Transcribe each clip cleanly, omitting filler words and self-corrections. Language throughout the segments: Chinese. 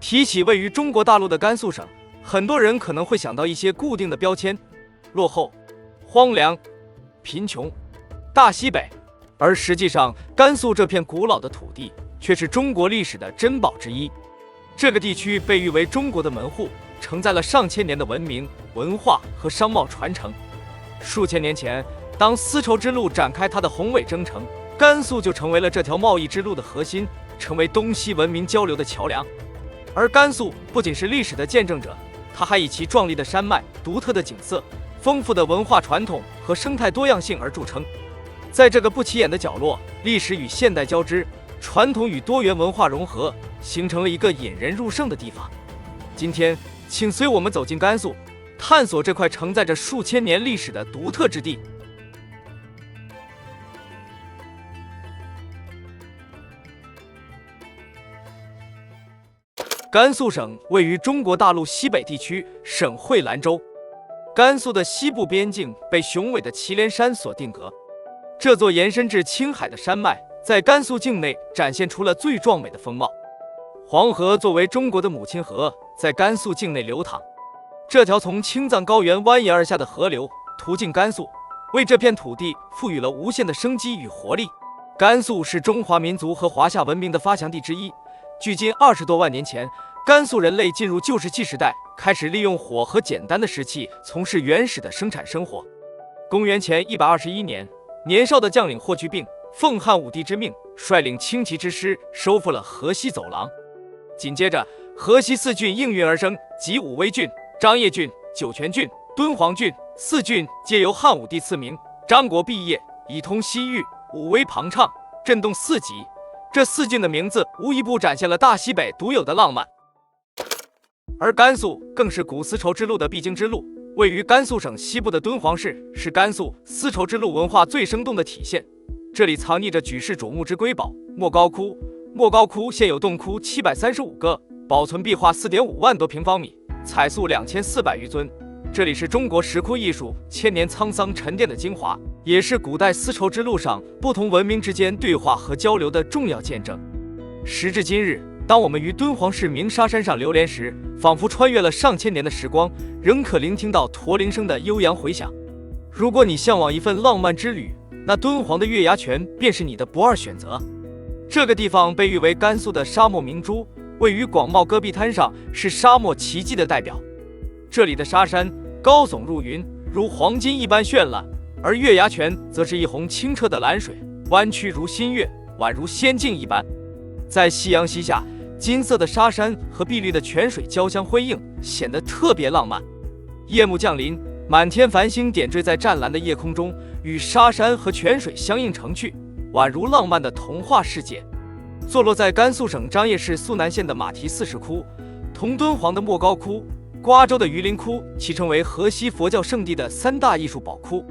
提起位于中国大陆的甘肃省，很多人可能会想到一些固定的标签：落后、荒凉、贫穷、大西北。而实际上，甘肃这片古老的土地却是中国历史的珍宝之一。这个地区被誉为中国的门户，承载了上千年的文明、文化和商贸传承。数千年前，当丝绸之路展开它的宏伟征程，甘肃就成为了这条贸易之路的核心，成为东西文明交流的桥梁。而甘肃不仅是历史的见证者，它还以其壮丽的山脉、独特的景色、丰富的文化传统和生态多样性而著称。在这个不起眼的角落，历史与现代交织，传统与多元文化融合，形成了一个引人入胜的地方。今天，请随我们走进甘肃，探索这块承载着数千年历史的独特之地。甘肃省位于中国大陆西北地区，省会兰州。甘肃的西部边境被雄伟的祁连山所定格。这座延伸至青海的山脉，在甘肃境内展现出了最壮美的风貌。黄河作为中国的母亲河，在甘肃境内流淌。这条从青藏高原蜿蜒而下的河流，途经甘肃，为这片土地赋予了无限的生机与活力。甘肃是中华民族和华夏文明的发祥地之一。距今20多万年前，甘肃人类进入旧石器时代，开始利用火和简单的石器从事原始的生产生活。公元前121年，年少的将领霍去病奉汉武帝之命，率领轻骑之师收复了河西走廊。紧接着，河西4郡应运而生，即武威郡、张掖郡、酒泉郡、敦煌郡4郡皆由汉武帝赐名。张国毕业，以通西域，武威旁畅，震动4极。这4郡的名字无一不展现了大西北独有的浪漫。而甘肃更是古丝绸之路的必经之路。位于甘肃省西部的敦煌市是甘肃丝绸之路文化最生动的体现。这里藏匿着举世瞩目之瑰宝莫高窟。莫高窟现有洞窟735个，保存壁画4.5万多平方米，彩塑2400余尊。这里是中国石窟艺术千年沧桑沉淀的精华，也是古代丝绸之路上不同文明之间对话和交流的重要见证。时至今日，当我们于敦煌市鸣沙山上流连时，仿佛穿越了上千年的时光，仍可聆听到驼铃声的悠扬回响。如果你向往一份浪漫之旅，那敦煌的月牙泉便是你的不二选择。这个地方被誉为甘肃的沙漠明珠，位于广袤戈壁滩上，是沙漠奇迹的代表。这里的沙山高耸入云，如黄金一般绚烂，而月牙泉则是一泓清澈的蓝水，弯曲如新月，宛如仙境一般。在夕阳西下，金色的沙山和碧绿的泉水交相辉映，显得特别浪漫。夜幕降临，满天繁星点缀在湛蓝的夜空中，与沙山和泉水相映成趣，宛如浪漫的童话世界。坐落在甘肃省张掖市肃南县的马蹄寺石窟，同敦煌的莫高窟、瓜州的榆林窟齐称为河西佛教圣地的3大艺术宝窟，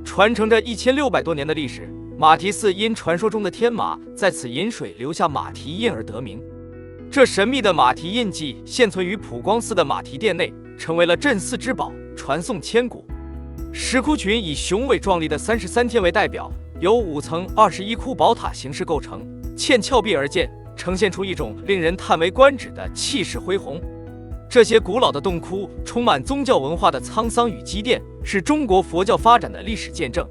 传承着1600多年的历史。马蹄寺因传说中的天马在此饮水留下马蹄印而得名。这神秘的马蹄印记现存于普光寺的马蹄殿内，成为了镇寺之宝，传颂千古。石窟群以雄伟壮丽的33天为代表，由5层21窟宝塔形式构成，嵌峭壁而建，呈现出一种令人叹为观止的气势恢宏。这些古老的洞窟充满宗教文化的沧桑与积淀，是中国佛教发展的历史见证。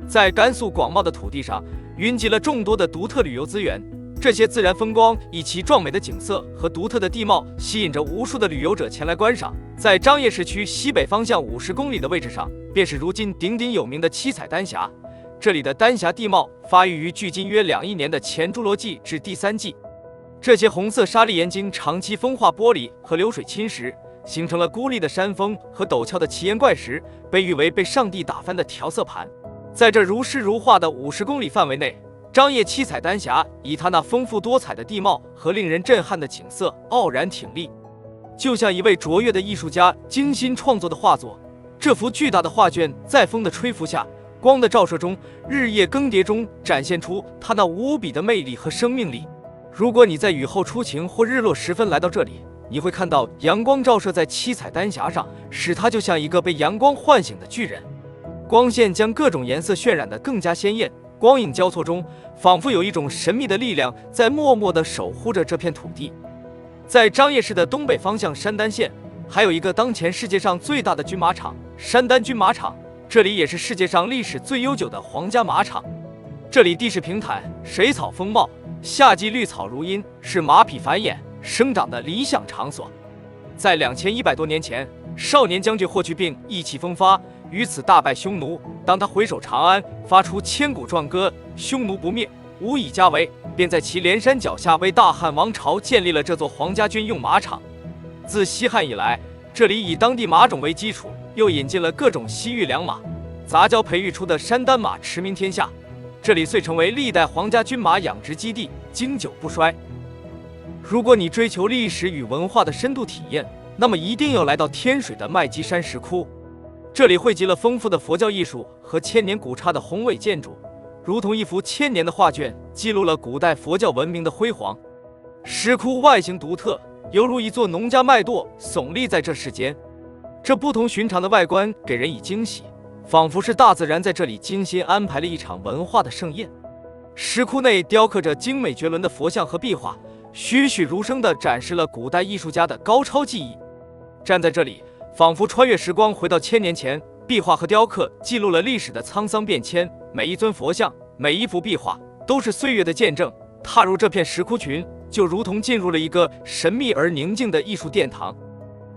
在甘肃广袤的土地上，云集了众多的独特旅游资源。这些自然风光以其壮美的景色和独特的地貌，吸引着无数的旅游者前来观赏。在张掖市区西北方向50公里的位置上，便是如今鼎鼎有名的七彩丹霞。这里的丹霞地貌发育于距今约2亿年的前侏罗纪至第3纪。这些红色砂砾岩晶长期风化玻璃和流水侵蚀，形成了孤立的山峰和陡峭的奇岩怪石，被誉为被上帝打翻的调色盘。在这如诗如画的50公里范围内，张掖七彩丹霞以它那丰富多彩的地貌和令人震撼的景色傲然挺立，就像一位卓越的艺术家精心创作的画作。这幅巨大的画卷在风的吹拂下，光的照射中，日夜更迭中展现出它那无比的魅力和生命力。如果你在雨后初晴或日落时分来到这里，你会看到阳光照射在七彩丹霞上，使它就像一个被阳光唤醒的巨人。光线将各种颜色渲染得更加鲜艳，光影交错中，仿佛有一种神秘的力量在默默地守护着这片土地。在张掖市的东北方向山丹县，还有一个当前世界上最大的军马场——山丹军马场，这里也是世界上历史最悠久的皇家马场。这里地势平坦，水草丰茂，夏季绿草如茵，是马匹繁衍生长的理想场所。在2100多年前，少年将军霍去病意气风发，于此大败匈奴。当他回首长安，发出千古壮歌：“匈奴不灭，无以家为”，便在祁连山脚下为大汉王朝建立了这座皇家军用马场。自西汉以来，这里以当地马种为基础，又引进了各种西域良马，杂交培育出的山丹马驰名天下。这里遂成为历代皇家军马养殖基地，经久不衰。如果你追求历史与文化的深度体验，那么一定要来到天水的麦积山石窟。这里汇集了丰富的佛教艺术和千年古刹的宏伟建筑，如同一幅千年的画卷，记录了古代佛教文明的辉煌。石窟外形独特，犹如一座农家麦垛耸立在这世间。这不同寻常的外观给人以惊喜，仿佛是大自然在这里精心安排了一场文化的盛宴。石窟内雕刻着精美绝伦的佛像和壁画，栩栩如生地展示了古代艺术家的高超技艺。站在这里，仿佛穿越时光回到1000年前，壁画和雕刻记录了历史的沧桑变迁，每一尊佛像，每一幅壁画都是岁月的见证。踏入这片石窟群，就如同进入了一个神秘而宁静的艺术殿堂。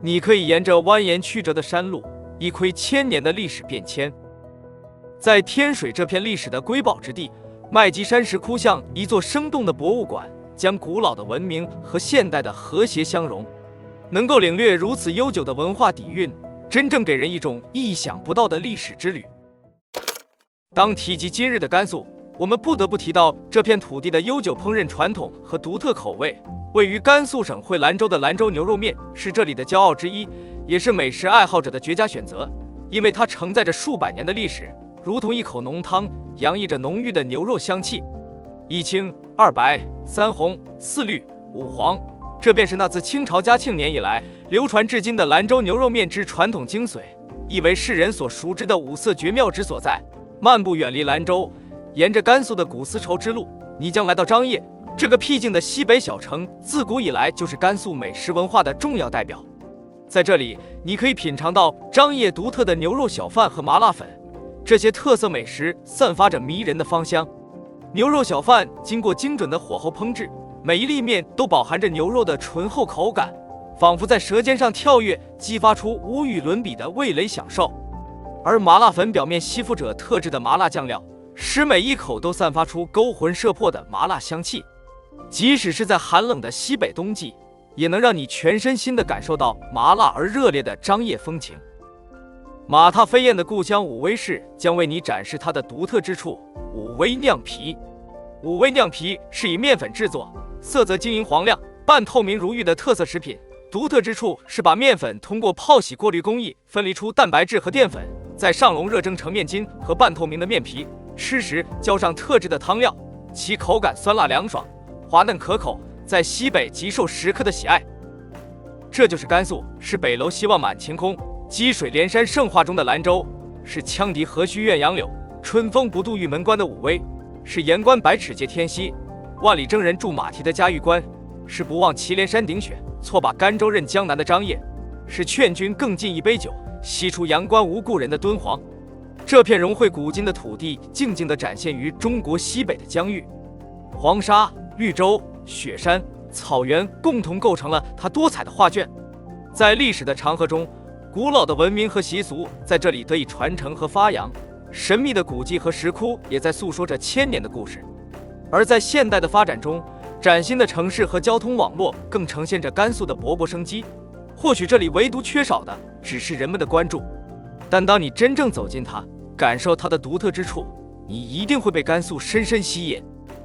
你可以沿着蜿蜒曲折的山路，一窥1000年的历史变迁。在天水这片历史的瑰宝之地，麦积山石窟像一座生动的博物馆，将古老的文明和现代的和谐相融。能够领略如此悠久的文化底蕴，真正给人一种意想不到的历史之旅。当提及今日的甘肃，我们不得不提到这片土地的悠久烹饪传统和独特口味。位于甘肃省会兰州的兰州牛肉面是这里的骄傲之一，也是美食爱好者的绝佳选择，因为它承载着数百年的历史，如同一口浓汤，洋溢着浓郁的牛肉香气。1青2白3红4绿5黄，这便是那自清朝嘉庆年以来流传至今的兰州牛肉面之传统精髓，亦为世人所熟知的五色绝妙之所在。漫步远离兰州，沿着甘肃的古丝绸之路，你将来到张掖。这个僻静的西北小城，自古以来就是甘肃美食文化的重要代表。在这里，你可以品尝到张掖独特的牛肉小饭和麻辣粉，这些特色美食散发着迷人的芳香。牛肉小饭经过精准的火候烹制，每一粒面都饱含着牛肉的醇厚口感，仿佛在舌尖上跳跃，激发出无与伦比的味蕾享受。而麻辣粉表面吸附着特制的麻辣酱料，使每一口都散发出勾魂摄魄的麻辣香气。即使是在寒冷的西北冬季，也能让你全身心地感受到麻辣而热烈的张掖风情。马踏飞燕的故乡武威市将为你展示它的独特之处——武威酿皮。武威酿皮是以面粉制作，色泽晶莹黄亮、半透明如玉的特色食品。独特之处是把面粉通过泡洗过滤工艺分离出蛋白质和淀粉，再上笼热蒸成面筋和半透明的面皮，吃时浇上特制的汤料，其口感酸辣凉爽，滑嫩可口，在西北极受食客的喜爱。这就是甘肃，是北楼西望满晴空，积水连山盛化中的兰州，是羌笛何须怨杨柳，春风不度玉门关的武威，是言关百尺界天溪，万里征人驻马蹄的嘉峪关，是不忘祁连山顶雪，错把甘州认江南的张掖，是劝君更尽一杯酒，西出阳关无故人的敦煌。这片融汇古今的土地，静静地展现于中国西北的疆域，黄沙、绿洲、雪山、草原共同构成了它多彩的画卷。在历史的长河中，古老的文明和习俗在这里得以传承和发扬，神秘的古迹和石窟也在诉说着1000年的故事。而在现代的发展中，崭新的城市和交通网络更呈现着甘肃的勃勃生机。或许这里唯独缺少的只是人们的关注，但当你真正走进它，感受它的独特之处，你一定会被甘肃深深吸引。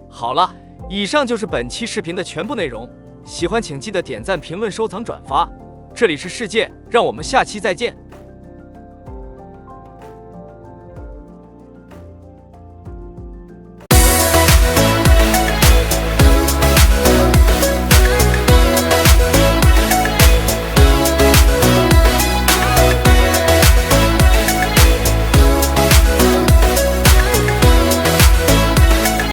好了，以上就是本期视频的全部内容，喜欢请记得点赞、评论、收藏、转发。这里是世界，让我们下期再见。